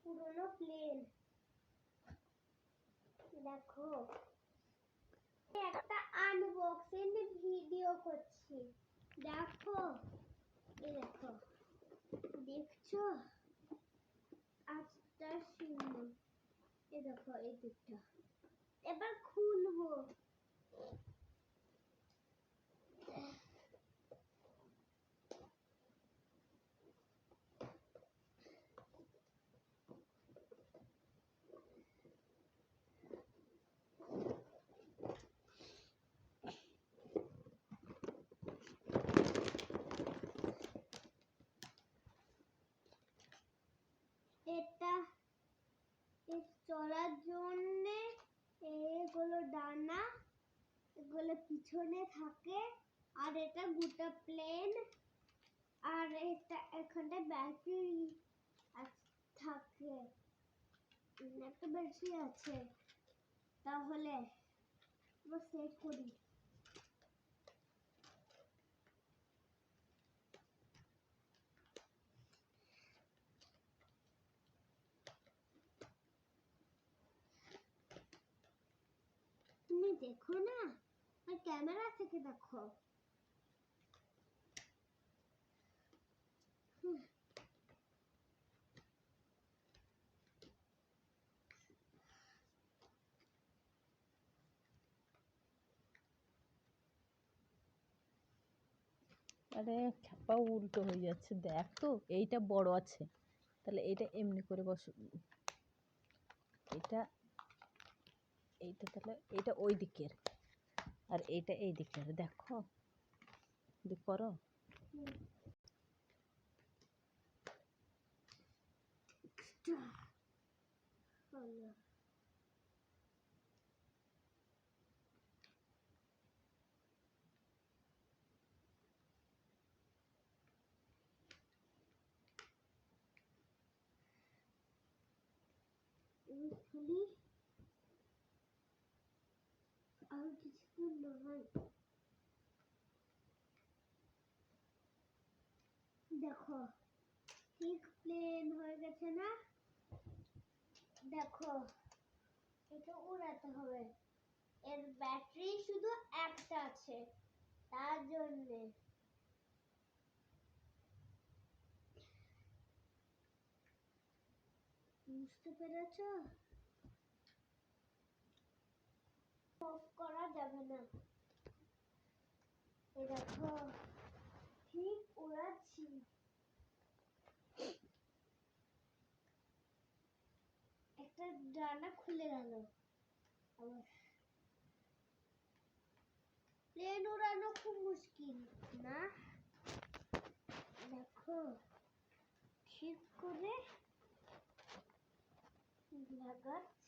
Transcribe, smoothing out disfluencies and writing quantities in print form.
পুরনো প্লেন। দেখো একটা আনবক্সিং ভিডিও করছি। দেখো এই দেখো, দেখছো আজটা শুনো, এই দেখো এই দিকটা। এবার খুলবো। এটা চলার জন্য এগুলো ডানা, এগুলো পিছনে থাকে, আর এটা গোটা প্লেন, আর এটা এখানে ব্যাটারি থাকে, একটা ব্যাটারি আছে। তাহলে সেট করি। তুমি দেখো না, আর ক্যামেরা থেকে দেখো। আরে খ্যাপা উল্টো হয়ে যাচ্ছে, দেখ তো। এইটা বড় আছে, তাহলে এইটা এমনি করে বসো। এটা এইটা তাহলে এটা ওই দিকের, আর এইটা এই দিকের। দেখো করো। খুলি আর কিছুক্ষণ নয়। দেখো ঠিক প্লেন হয়ে গেছে না? দেখো এটা উড়াতে হবে। এর ব্যাটারি শুধু একটা আছে, তার জন্য। বুঝতে পেরেছ? অফ করা যাবে না। এই দেখো ঠিক উড়াচ্ছি। একটা ডানা খুলে গেল। প্লেন উড়ানো খুব মুশকিল না? দেখো ঠিক করে লাগাচ্ছি।